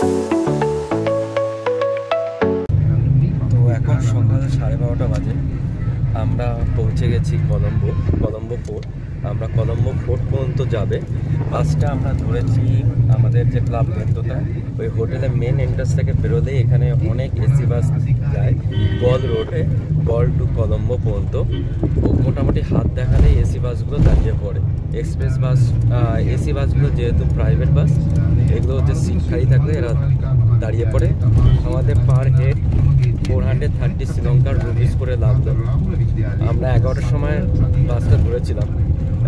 তো এখন সকাল 12:30 বাজে, আমরা পৌঁছে গেছি কলম্বো ফোর্ট। আমরা কলম্বো ফোর্ট পর্যন্ত যাবে বাসটা আমরা ধরেছি আমাদের যে ক্লাব বেন্তোতা, ওই হোটেলের মেন এন্ট্রান্স থেকে বেরোলেই এখানে অনেক এসি বাস যায় গল রোডে, গল টু কলম্বো পর্যন্ত। মোটামুটি হাত দেখালেই এসি বাসগুলো দাঁড়িয়ে পড়ে। এক্সপ্রেস বাস, এসি বাসগুলো যেহেতু প্রাইভেট বাস, এগুলো হচ্ছে সিট খালি থাকলে এরা দাঁড়িয়ে পড়ে। আমাদের পার হেড 430 শ্রীলঙ্কার রুপিস করে লাগলো। আমরা 11টার সময় বাসটা ধরেছিলাম,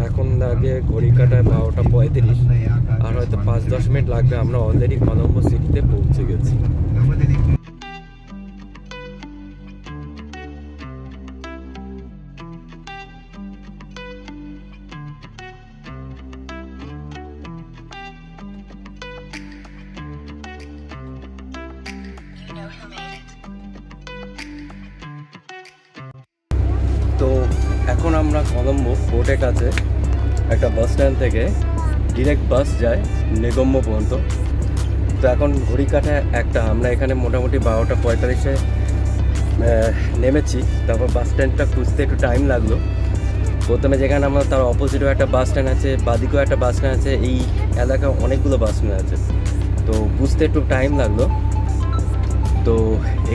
এখন লাগে ঘড়ি কাটায় 12:35, আর হয়তো 5-10 মিনিট লাগবে। আমরা অলরেডি কলম্বো সিটিতে পৌঁছে গেছি। তো এখন আমরা কলম্বো ফোর্টের কাছে একটা বাস স্ট্যান্ড থেকে ডিরেক্ট বাস যায় নেগম্বো পর্যন্ত। তো এখন ঘড়ি কাটায় একটা, আমরা এখানে মোটামুটি 12:45-এ নেমেছি। তারপর বাস স্ট্যান্ডটা খুঁজতে একটু টাইম লাগলো। প্রথমে যেখানে আমরা, তার অপোজিটেও একটা বাস স্ট্যান্ড আছে, বাদিকেও একটা বাস স্ট্যান্ড আছে, এই এলাকায় অনেকগুলো বাস স্ট্যান্ড আছে, তো বুঝতে একটু টাইম লাগলো। তো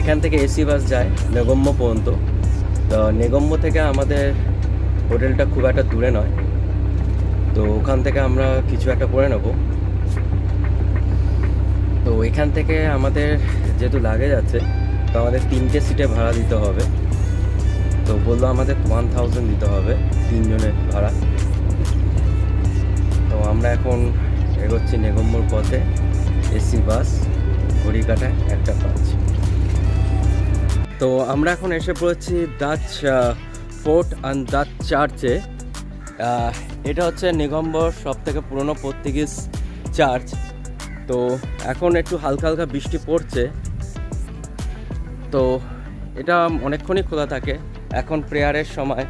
এখান থেকে এসি বাস যায় নেগম্বো পর্যন্ত। তো নেগম্বো থেকে আমাদের হোটেলটা খুব একটা দূরে নয়, তো ওখান থেকে আমরা কিছু একটা করে নেব। তো এখান থেকে আমাদের যেহেতু লাগেজ আছে, তো আমাদের 3টে সিটে ভাড়া দিতে হবে। তো বললো আমাদের 1000 দিতে হবে 3 জনের ভাড়া। তো আমরা এখন এগোচ্ছি নেগম্বোর পথে। এসি বাস ঘড়ি কাটায় 1:05। তো আমরা এখন এসে পড়েছি ডাচ ফোর্ট অ্যান্ড ডাচ চার্চে। এটা হচ্ছে নেগম্বোর সবথেকে পুরনো পর্তুগিজ চার্চ। তো এখন একটু হালকা হালকা বৃষ্টি পড়ছে, তো এটা অনেকক্ষণই খোলা থাকে, এখন প্রেয়ারের সময়।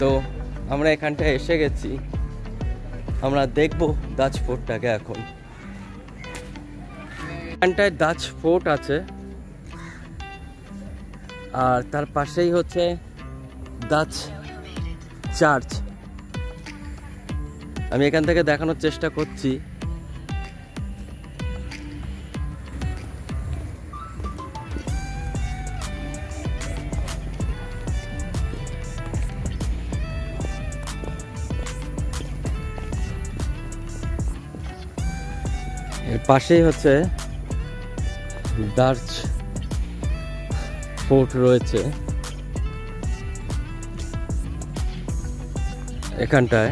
তো আমরা এখানটায় এসে গেছি, আমরা দেখব ডাচ ফোর্টটাকে। এখন এখানটায় ডাচ ফোর্ট আছে, আর তার পাশেই হচ্ছে ডাচ চার্চ। আমি এখান থেকে দেখানোর চেষ্টা করছি। এর পাশেই হচ্ছে ডাচ ফোর্ট রয়েছে এখানটায়।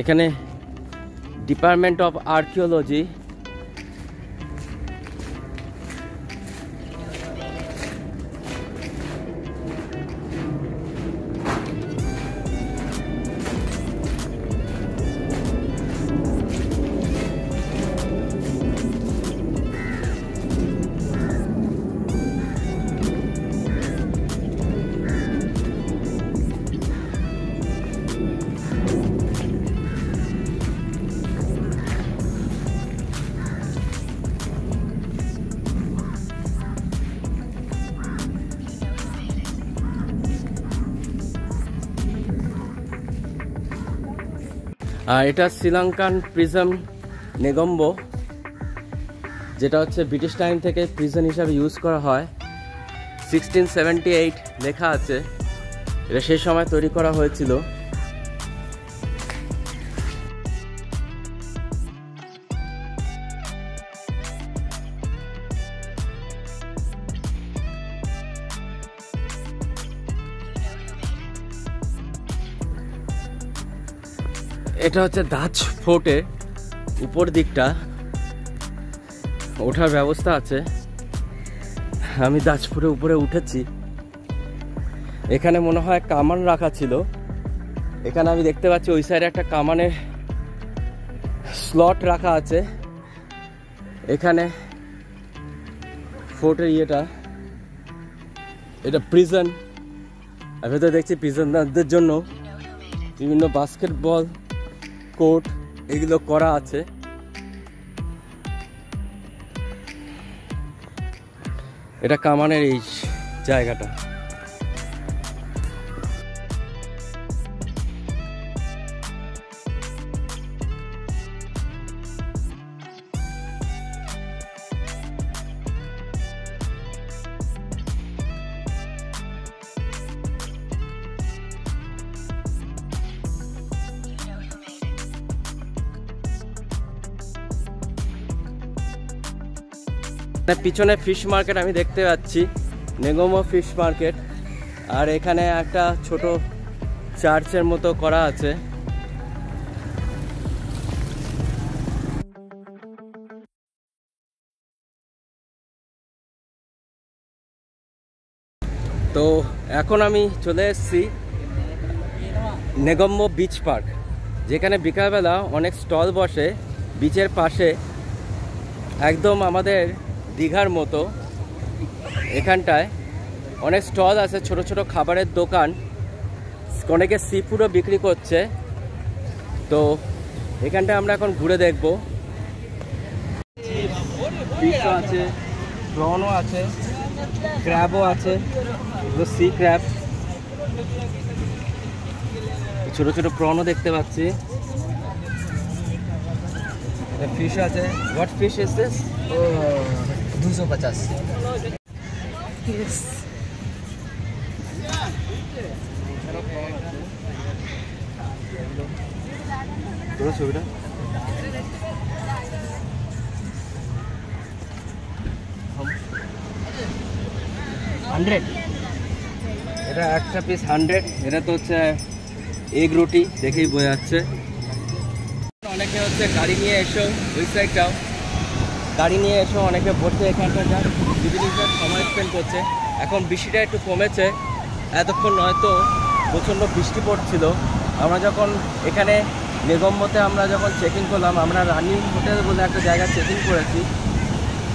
এখানে ডিপার্টমেন্ট অফ আর্কিওলজি, আর এটা শ্রীলঙ্কান প্রিজম নেগম্বো, যেটা হচ্ছে ব্রিটিশ টাইম থেকে প্রিজন হিসাবে ইউজ করা হয়। 1678 লেখা আছে, এটা সেই সময় তৈরি করা হয়েছিল। এটা হচ্ছে ডাচ ফোর্টে উপর দিকটা ওঠার ব্যবস্থা আছে। আমি দাসপুরে উপরে উঠেছি। এখানে মনে হয় কামান রাখা ছিল। এখানে আমি দেখতে পাচ্ছি ওই সাইডে একটা কামানের স্লট রাখা আছে। এখানে ফোর্টের এটা প্রিজন। আর ভেতরে দেখছি প্রিজনারদের জন্য বিভিন্ন বাস্কেটবল কোর্ট এগুলো করা আছে। এটা কামানের এই জায়গাটা। পিছনে ফিশ মার্কেট আমি দেখতে পাচ্ছি, নেগোমো ফিশ মার্কেট। আর এখানে একটা ছোট চার্চের মতো করা আছে। তো এখন আমি চলে এসেছি নেগোমো বিচ পার্ক, যেখানে বিকালবেলা অনেক স্টল বসে বিচের পাশে, একদম আমাদের দীঘার মতো। এখানটায় অনেক স্টল আছে, ছোট ছোট খাবারের দোকান, অনেকে সি ফুডও বিক্রি করছে। তো এখানটায় আমরা এখন ঘুরে দেখব। ফিশও আছে, প্রনও আছে, ক্র্যাবও আছে, সি ক্র্যাব, ছোট ছোট প্রনও দেখতে পাচ্ছি। ফিশ আছে। What fish is this? 250। Yes. তোরা ছবিটা এটা একটা পিস 100। এটা তো হচ্ছে এগ রুটি, দেখেই বোঝা যাচ্ছে। অনেকে হচ্ছে গাড়ি নিয়ে এসো, ওই সাইডটাও গাড়ি নিয়ে এসো, অনেকে বসে এখানটা যান ইভিনিং সময় স্পেন্ড করছে। এখন বৃষ্টিটা একটু কমেছে, এতক্ষণ হয়তো প্রচণ্ড বৃষ্টি পড়ছিল। আমরা যখন এখানে নেগম্বোতে আমরা যখন চেক ইন করলাম, আমরা রানি হোটেল বলে একটা জায়গায় চেক ইন করেছি।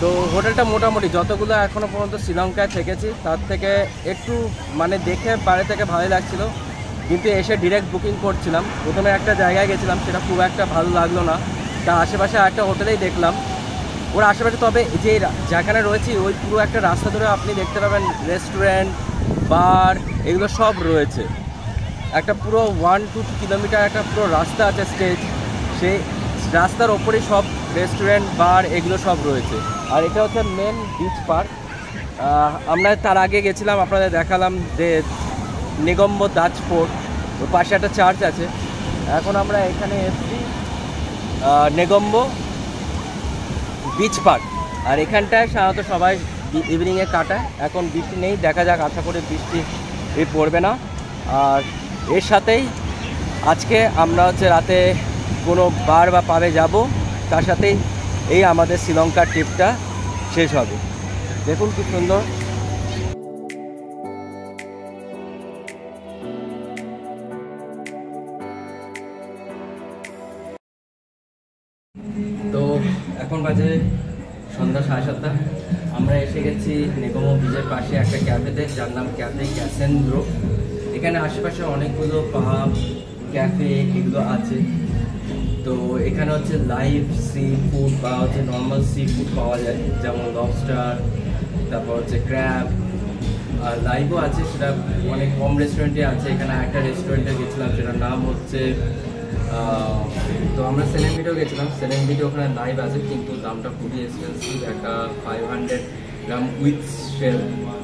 তো হোটেলটা মোটামুটি যতগুলো এখনও পর্যন্ত শ্রীলঙ্কায় থেকেছি তার থেকে একটু মানে দেখে বাইরে থেকে ভালোই লাগছিল, কিন্তু এসে ডিরেক্ট বুকিং করছিলাম। প্রথমে একটা জায়গায় গেছিলাম, সেটা খুব একটা ভালো লাগলো না। তার আশেপাশে একটা হোটেলেই দেখলাম, ওর আশেপাশে। তবে যে যেখানে রয়েছি ওই পুরো একটা রাস্তা ধরে আপনি দেখতে পাবেন রেস্টুরেন্ট, বার, এগুলো সব রয়েছে। একটা পুরো 1-2 কিলোমিটার একটা পুরো রাস্তা আছে স্টেজ, সেই রাস্তার ওপরেই সব রেস্টুরেন্ট, বার, এগুলো সব রয়েছে। আর এটা হচ্ছে মেন বিচ পার্ক। আমরা তার আগে গেছিলাম, আপনাদের দেখালাম যে নেগম্বো ডাচ ফোর্ট, ওর পাশে একটা চার্চ আছে। এখন আমরা এখানে এসেছি নেগম্বো বিচ পার্ক। আর এখানটায় সাধারণত সবাই ইভিনিংয়ে কাটায়। এখন বৃষ্টি নেই, দেখা যাক, আশা করি বৃষ্টি পড়বে না। আর এর সাথেই আজকে আমরা হচ্ছে রাতে কোনো বার বা পাবে যাব, তার সাথেই এই আমাদের শ্রীলঙ্কার ট্রিপটা শেষ হবে। দেখুন কি সুন্দর। তো এখন বাজে সন্ধ্যা 7:30। আমরা এসে গেছি নেগোমো বিচের পাশে একটা ক্যাফেতে, যার নাম ক্যাফে ক্যাসেন্দ্রো। এখানে আশেপাশে অনেকগুলো পাব, ক্যাফে এগুলো আছে। তো এখানে হচ্ছে লাইভ সি ফুড বা হচ্ছে নর্মাল সি ফুড পাওয়া যায়, যেমন লবস্টার, তারপর হচ্ছে ক্র্যাব। আর লাইভও আছে, সেটা অনেক কম রেস্টুরেন্টে আছে। এখানে একটা রেস্টুরেন্টে গেছিলাম, সেটার নাম হচ্ছে তো আমরা সেলেনভিটেও গেছিলাম। সেলেনভিটে ওখানে লাইভ আছে, কিন্তু দামটা খুবই এক্সপেন্সিভ। একটা 500 গ্রাম উইথ শেল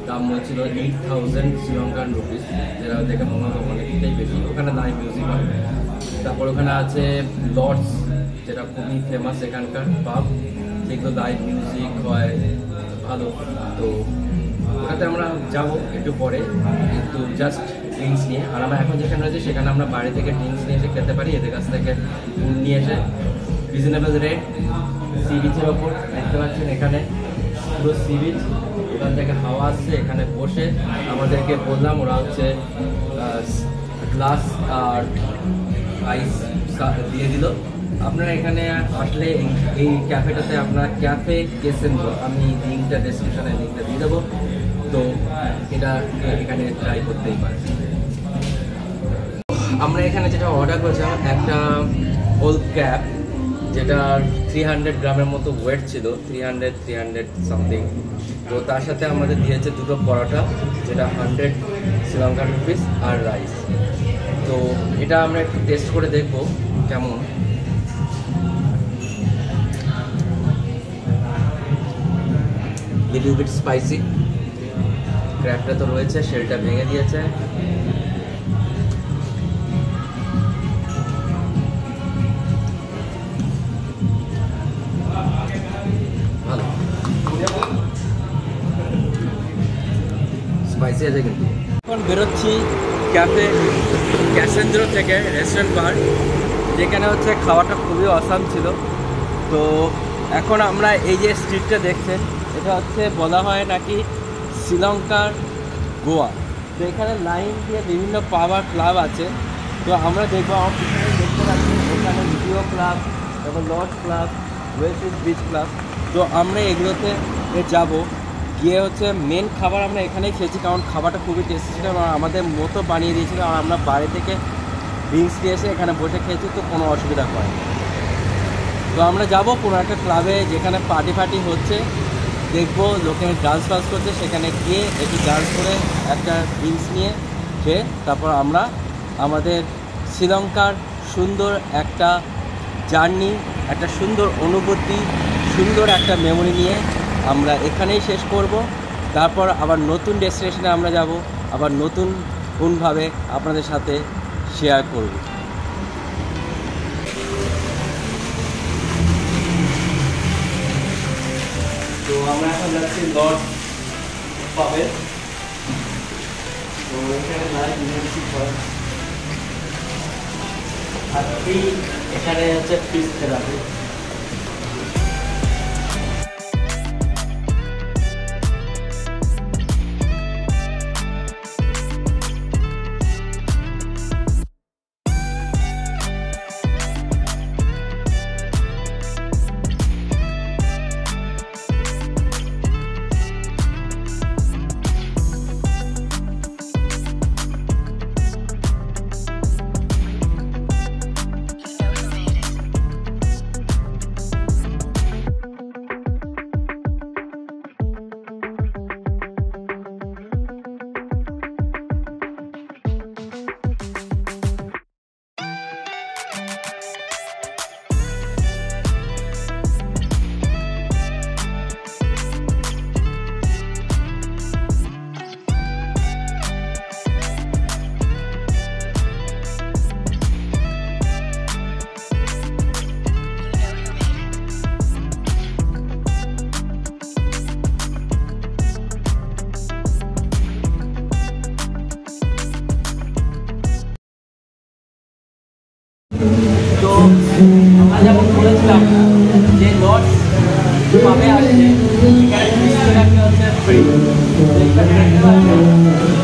দাম হচ্ছিল 8000 শ্রীলঙ্কান রুপিস, যেটা দেখে মনে হলো অনেকটাই বেশি। ওখানে লাইভ মিউজিক হয়। তারপর ওখানে আছে লর্ডস, যেটা খুবই ফেমাস এখানকার পাব, যেগুলো লাইভ মিউজিক হয় ভালো। তো ওখানে আমরা যাবো একটু পরে, কিন্তু জাস্ট ড্রিঙ্কস নিয়ে। আর আমরা এখন যেখানে রয়েছে সেখানে আমরা বাইরে থেকে ড্রিঙ্কস নিয়ে এসে খেতে পারি, এদের কাছ থেকে নিয়ে এসে রিজনেবল রেট। সি বিচের ওপর দেখতে পাচ্ছেন এখানে পুরো সি বিচ, এখান থেকে হাওয়া আসছে। এখানে বসে আমাদেরকে বললাম, ওরা হচ্ছে গ্লাস আর আইস দিয়ে দিল। আপনারা এখানে আসলে এই ক্যাফেটাতে আপনারা ক্যাফে কেসেন্দ্র, আমি লিঙ্কটা ডেসক্রিপশনে লিঙ্কটা দিয়ে দেবো, তো এটা এখানে ট্রাই করতেই পারেন। আমরা এখানে যেটা অর্ডার করেছিলাম একটা হোল ক্যাপ, যেটা 300 গ্রামের মতো ওয়েট ছিল, 300 সামথিং। তো তার সাথে আমাদের দিয়েছে দুটো পরোটা, যেটা 100 শ্রীলঙ্কান রুপিস আর রাইস। তো এটা আমরা একটু টেস্ট করে দেখব কেমন। লিটল বিট স্পাইসি, ক্র্যাবটা তো রয়েছে, শেলটা ভেঙে দিয়েছে। ভালো স্পাইসি আছে কিন্তু। এখন বেরোচ্ছি ক্যাফে ক্যাসেন্দ্র থেকে, রেস্টুরেন্ট বার, যেখানে হচ্ছে খাওয়াটা খুবই অসাম ছিল। তো এখন আমরা এই যে স্ট্রিটটা দেখছেন, এটা হচ্ছে বলা হয় নাকি শ্রীলঙ্কার গোয়া। তো এখানে লাইন দিয়ে বিভিন্ন পাব আর ক্লাব আছে। তো আমরা দেখবো, আমার পিছনে দেখতে পাচ্ছি এখানে ভিডিও ক্লাব, তারপর lodge club, west beach club. তো আমরা এগুলোতে যাব, গিয়ে হচ্ছে মেন খাবার আমরা এখানেই খেয়েছি, কারণ খাবারটা খুবই টেস্টি ছিল, আর আমাদের মতো বানিয়ে দিয়েছিল। আর আমরা বাইরে থেকে ড্রিঙ্কস নিয়ে এসে এখানে বসে খেয়েছি, তো কোনো অসুবিধা হয়। তো আমরা যাব কোনো একটা ক্লাবে, যেখানে পার্টি হচ্ছে, দেখবো লোকে ডান্স করছে, সেখানে গিয়ে একটু ডান্স করে একটা ড্রিঙ্কস নিয়ে খেয়ে তারপর আমরা আমাদের শ্রীলঙ্কার সুন্দর একটা জার্নি, একটা সুন্দর অনুভূতি, সুন্দর একটা মেমোরি নিয়ে আমরা এখানেই শেষ করব। তারপর আবার নতুন ডেস্টিনেশনে আমরা যাব, আবার নতুনভাবে আপনাদের সাথে শেয়ার করব। তো আমরা এখন যাচ্ছি লর্ড পাবে। তো এখানে লাইভ মিউজিক হয়, আর এখানে হচ্ছে ফিজ থেরাপি। তো আমরা যেমন বলেছিলাম যে লর্ডস পাবে আসছে, এখানে হচ্ছে ফ্রি।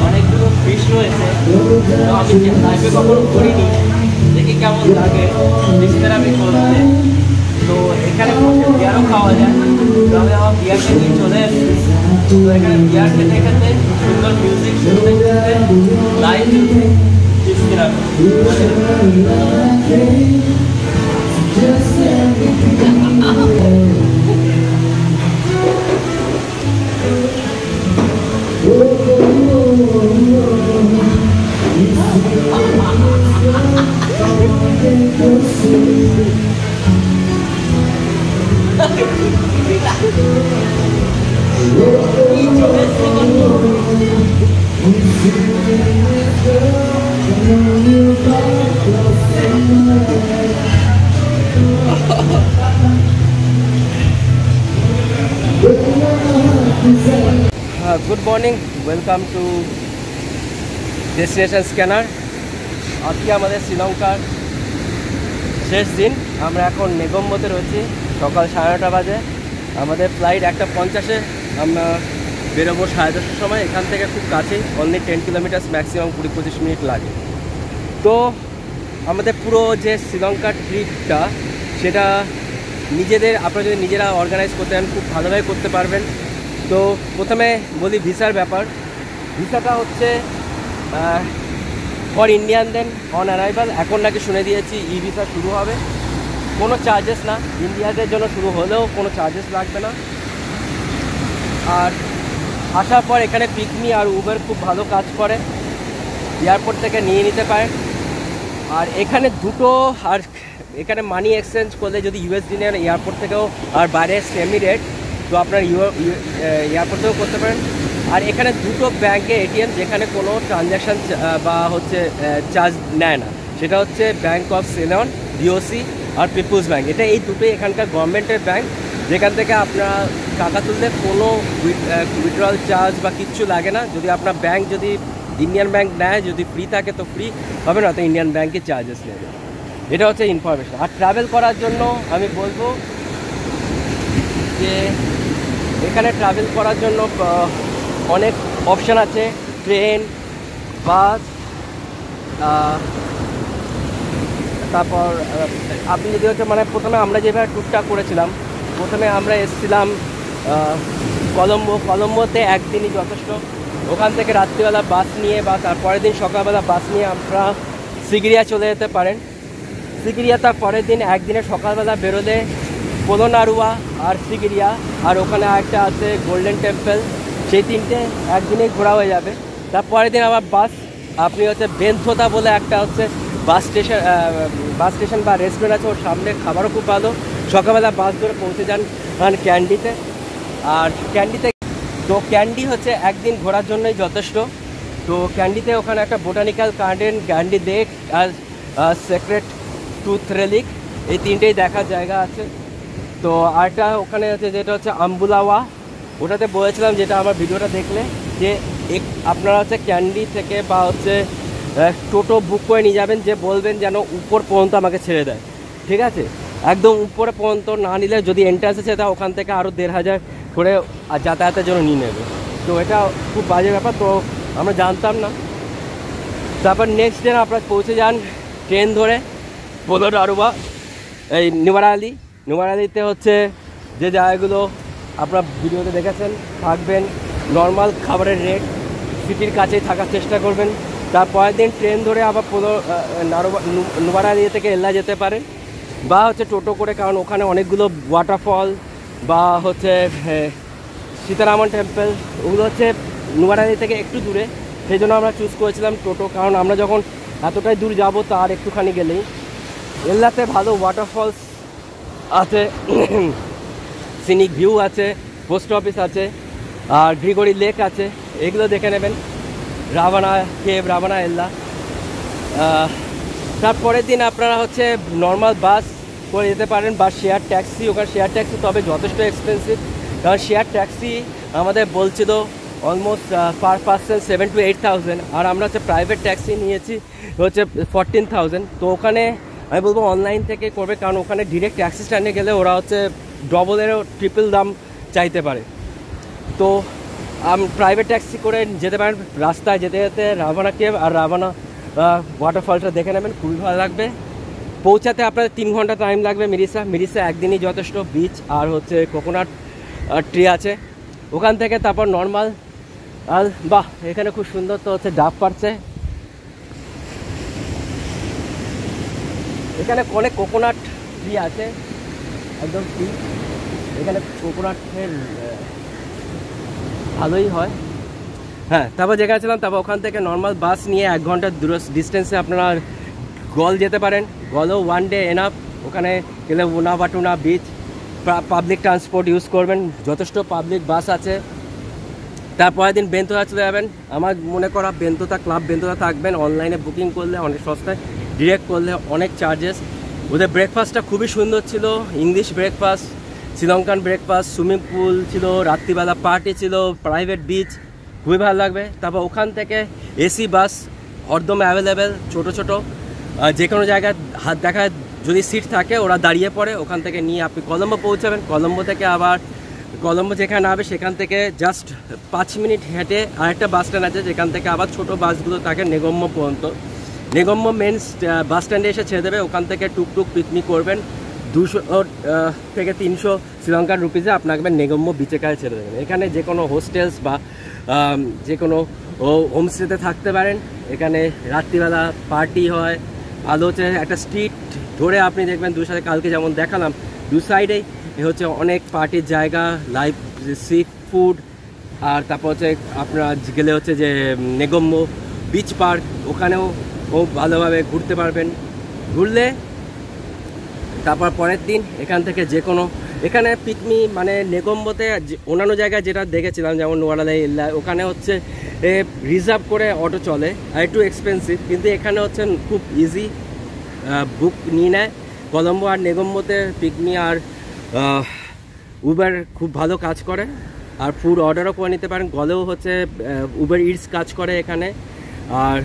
অনেকগুলো ফিশ রয়েছে, তো আমি লাইফে কখনো করিনি, দেখি কেমন লাগে ফিশ থেরাপি করতে। তো এখানে বসে বিয়ারও খাওয়া যায়, তো আমি আমার বিয়ারকে নিয়ে চলে এসেছি। তো এখানে বিয়ার খেতে খেতে সুন্দর মিউজিক শুনতে শুনতে live music fish therapy. Good morning, welcome to destination scanner. আজকে আমাদের শ্রীলঙ্কার শেষ দিন। আমরা এখন নেগম্বোতে রয়েছি, সকাল 9:30 বাজে। আমাদের ফ্লাইট 1:50-এ আমরা বেরোবো 10:30টার সময়। এখান থেকে খুব কাছেই, অনলি 10 কিলোমিটার্স, ম্যাক্সিমাম 20-25 মিনিট লাগে। তো আমাদের পুরো যে শ্রীলঙ্কার ট্রিপটা সেটা আপনারা যদি নিজেরা অর্গানাইজ করতে চান খুব ভালোভাবে করতে পারবেন। তো প্রথমে বলি ভিসার ব্যাপার। ভিসাটা হচ্ছে for Indian then on arrival. এখন নাকি শুনে দিয়েছি ই ভিসা শুরু হবে, কোনো চার্জেস না। ইন্ডিয়াদের জন্য শুরু হলেও কোনো চার্জেস লাগবে না। আর আসার পর এখানে পিকমি আর উবের খুব ভালো কাজ করে, এয়ারপোর্ট থেকে নিয়ে নিতে পারেন। আর এখানে আর এখানে মানি এক্সচেঞ্জ করলে যদি ইউএসডি নেন এয়ারপোর্ট থেকেও, আর বাইরে সেমি রেট, তো আপনার এয়ারপোর্ট থেকেও করতে পারেন। আর এখানে 2 ব্যাঙ্কে এটিএম যেখানে কোনো ট্রানজ্যাকশান বা হচ্ছে চার্জ নেয় না, সেটা হচ্ছে ব্যাঙ্ক অফ সিলন, বিওসি আর পিপুলস ব্যাঙ্ক। এই দুটোই এখানকার গভর্নমেন্টের ব্যাঙ্ক, যেখান থেকে আপনারা টাকা তুললে কোনো উইথড্রয়াল চার্জ বা কিচ্ছু লাগে না। যদি আপনার ব্যাঙ্ক যদি ইন্ডিয়ান ব্যাঙ্ক নেয়, যদি ফ্রি থাকে তো ফ্রি হবে, না তো ইন্ডিয়ান ব্যাঙ্কে চার্জেস নেবে। এটা হচ্ছে ইনফরমেশন। আর ট্রাভেল করার জন্য আমি বলবো যে এখানে ট্রাভেল করার জন্য অনেক অপশান আছে, ট্রেন, বাস, তারপর আপনি যদি হচ্ছে প্রথমে আমরা যেভাবে ট্যুরটা করেছিলাম, প্রথমে আমরা এসেছিলাম কলম্বোতে একদিনই যথেষ্ট। ওখান থেকে রাত্রিবেলা বাস নিয়ে বা তারপরের দিন সকালবেলা বাস নিয়ে আপনারা সিগিরিয়া চলে যেতে পারেন। সিগিরিয়া তার পরের দিন একদিনে সকালবেলা বেরোলে পোলোনারুয়া আর সিগিরিয়া, আর ওখানে একটা আছে গোল্ডেন টেম্পল, সেই 3টে একদিনেই ঘোরা হয়ে যাবে। তারপরের দিন আবার বাস, আপনি হচ্ছে বেনথোতা বলে একটা হচ্ছে বাস স্টেশন বা রেস্টুরেন্ট আছে, ওর সামনে খাবারও খুব ভালো। সকালবেলা বাস ধরে পৌঁছে যান ক্যান্ডিতে। আর ক্যান্ডি হচ্ছে একদিন ঘোরার জন্যই যথেষ্ট। তো ক্যান্ডিতে ওখানে একটা বোটানিক্যাল গার্ডেন, ক্যান্ডি লেক আর সেক্রেট টুথ রেলিক, এই 3টেই দেখার জায়গা আছে। তো আরেকটা ওখানে আছে যেটা হচ্ছে আম্বুলাওয়া, ওটাতে বলেছিলাম যেটা আমার ভিডিওটা দেখলে, যে আপনারা হচ্ছে ক্যান্ডি থেকে বা হচ্ছে টোটো বুক করে নিয়ে যাবেন, যে বলবেন যেন উপর পর্যন্ত আমাকে ছেড়ে দেয়, ঠিক আছে? একদম উপরে পর্যন্ত না নিলে, যদি এন্ট্রান্স আছে তা ওখান থেকে আরও 1500 করে যাতায়াতের জন্য নিয়ে নেবে। তো এটা খুব বাজে ব্যাপার, তো আমরা জানতাম না। তারপর নেক্সট দিন আপনারা পৌঁছে যান ট্রেন ধরে পোলোনারুয়া, এই নিউয়ারালিতে হচ্ছে যে জায়গাগুলো আপনারা ভিডিওতে দেখেছেন থাকবেন। নর্মাল খাবারের রেট, সিটির কাছেই থাকার চেষ্টা করবেন। তারপরের দিন ট্রেন ধরে আবার নিউয়ারালি থেকে এল্লা যেতে পারেন, বা হচ্ছে টোটো করে, কারণ ওখানে অনেকগুলো ওয়াটারফল বা হচ্ছে সীতারামন টেম্পল, ওগুলো হচ্ছে নিউয়ারালি থেকে একটু দূরে, সেই জন্য আমরা চুজ করেছিলাম টোটো। কারণ আমরা যখন এতটাই দূর যাব তার একটুখানি গেলেই এল্লাতে ভালো ওয়াটারফলস আছে, সিনিক ভিউ আছে, পোস্ট অফিস আছে, আর গ্রিগরি লেক আছে, এগুলো দেখে নেবেন। রাভানা কেভ, রাভানা এল্লা। তারপরের দিন আপনারা হচ্ছে নর্মাল বাস করে যেতে পারেন বা শেয়ার ট্যাক্সি। ওখানে শেয়ার ট্যাক্সি তবে যথেষ্ট এক্সপেন্সিভ, কারণ শেয়ার ট্যাক্সি আমাদের বলছিল অলমোস্ট পার পার্সন 7,000 to 8,000, আর আমরা হচ্ছে প্রাইভেট ট্যাক্সি নিয়েছি হচ্ছে 14,000। তো ওখানে আমি বলবো অনলাইন থেকে করবে, কারণ ওখানে ডিরেক্ট ট্যাক্সি স্ট্যান্ডে গেলে ওরা হচ্ছে ডবলেরও ট্রিপল দাম চাইতে পারে। তো প্রাইভেট ট্যাক্সি করে যেতে পারেন। রাস্তায় যেতে যেতে রাভানা কেভ আর রাভানা ওয়াটারফলটা দেখে নেবেন, খুবই ভালো লাগবে। পৌঁছাতে আপনাদের 3 ঘন্টা টাইম লাগবে মিরিসা একদিনই যথেষ্ট। বিচ আর হচ্ছে কোকোনাট ট্রি আছে ওখান থেকে। তারপর নর্মাল, আর বাহ এখানে খুব সুন্দর তো হচ্ছে ডাব পারছে। এখানে অনেক কোকোনাট ট্রি আছে, একদম ট্রি। এখানে কোকোনাটের ভালোই হয়। হ্যাঁ, তারপর যেখানে ছিলাম তারপর ওখান থেকে নর্মাল বাস নিয়ে 1 ঘন্টার ডিস্টেন্সে আপনারা গল যেতে পারেন। গলও 1 ডে এনাফ। ওখানে গেলে উনাভাটুনা বিচ, পাবলিক ট্রান্সপোর্ট ইউজ করবেন, যথেষ্ট পাবলিক বাস আছে। তারপরের দিন বেন্তোতা চলে যাবেন। আমার মনে করা ক্লাব বেন্তোতা থাকবেন। অনলাইনে বুকিং করলে অনেক সস্তায়, ডিরেক্ট করলে অনেক চার্জেস। ওদের ব্রেকফাস্টটা খুবই সুন্দর ছিল, English breakfast, Sri Lankan breakfast, swimming pool ছিল, রাত্রিবেলা পার্টি ছিল, প্রাইভেট বিচ, খুবই ভালো লাগবে। তারপর ওখান থেকে এসি বাস হরদম অ্যাভেলেবেল, ছোটো ছোটো, যে কোনো জায়গায় হাত দেখায় যদি সিট থাকে ওরা দাঁড়িয়ে পড়ে, ওখান থেকে নিয়ে আপনি কলম্বো পৌঁছাবেন। কলম্বো থেকে আবার কলম্বো যেখানে নামবে সেখান থেকে জাস্ট 5 মিনিট হেঁটে আরেকটা বাস স্ট্যান্ড আছে, যেখান থেকে আবার ছোট বাসগুলো থাকে নেগম্য পর্যন্ত। নেগম্য মেন বাস স্ট্যান্ডে এসে ছেড়ে দেবে, ওখান থেকে টুকটুক পিকনিক করবেন। 200 থেকে 300 শ্রীলঙ্কান রুপিজে আপনাকে নেগম্য বিচের কাছে ছেড়ে দেবেন। এখানে যে কোনো হোস্টেলস বা যে কোনো হোমস্টেতে থাকতে পারেন। এখানে রাত্রিবেলা পার্টি হয়, ভালো হচ্ছে একটা স্ট্রিট ধরে আপনি দেখবেন দু সাইডে, কালকে যেমন দেখালাম দু সাইডেই হচ্ছে অনেক পার্টির জায়গা, লাইভ সি ফুড। আর তারপর হচ্ছে আপনারা গেলে হচ্ছে যে নেগম্য বিচ পার্ক, ওখানেও ভালোভাবে ঘুরতে পারবেন। ঘুরলে তারপর পরের দিন এখান থেকে যে কোনো, এখানে পিকনিক মানে নেগম্বোতে অন্যান্য জায়গায় যেটা দেখেছিলাম যেমন নোয়ারালাই এল্লা, ওখানে হচ্ছে রিজার্ভ করে অটো চলে আর একটু এক্সপেন্সিভ, কিন্তু এখানে হচ্ছে খুব ইজি বুক নিয়ে নেয়। কলম্বো আর নেগম্বোতে পিকনিক আর উবার খুব ভালো কাজ করে, আর ফুড অর্ডারও করে নিতে পারেন। গলেও হচ্ছে উবার ইটস কাজ করে এখানে, আর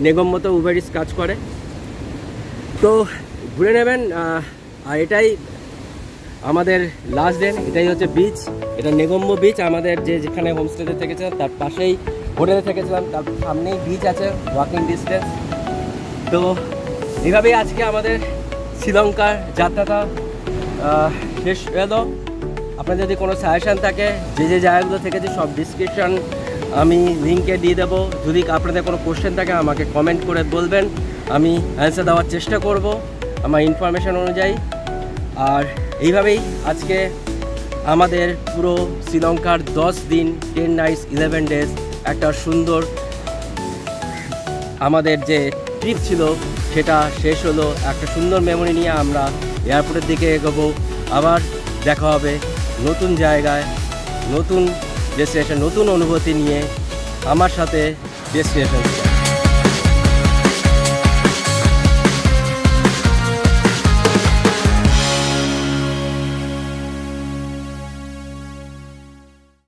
নেগম্বোতে উবার ইটস কাজ করে। তো ঘুরে নেবেন। আর এটাই আমাদের লাস্ট ডে, এটাই হচ্ছে বিচ, এটা নেগম্য বিচ। আমাদের যেখানে হোমস্টেতে থেকেছিলাম তার পাশেই হোটেলে থেকেছিলাম, তার সামনেই বিচ আছে, ওয়াকিং ডিস্টেন্স। তো এইভাবেই আজকে আমাদের শ্রীলঙ্কার যাত্রাটা শেষ হলো। আপনার যদি কোনো সাজেশান থাকে যে জায়গাগুলো থেকেছে সব ডিসক্রিপশান আমি লিঙ্কে দিয়ে দেবো। যদি আপনাদের কোনো কোশ্চেন থাকে আমাকে কমেন্ট করে বলবেন, আমি অ্যান্সার দেওয়ার চেষ্টা করব আমার ইনফরমেশান অনুযায়ী। আর এইভাবেই আজকে আমাদের পুরো শ্রীলঙ্কার 10 দিন 10 নাইটস 11 ডেজ একটা সুন্দর আমাদের যে ট্রিপ ছিল সেটা শেষ হলো। একটা সুন্দর মেমোরি নিয়ে আমরা এয়ারপোর্টের দিকে এগোবো। আবার দেখা হবে নতুন জায়গায়, নতুন ডেস্টিনেশন, নতুন অনুভূতি নিয়ে আমার সাথে ডেস্টিনেশন।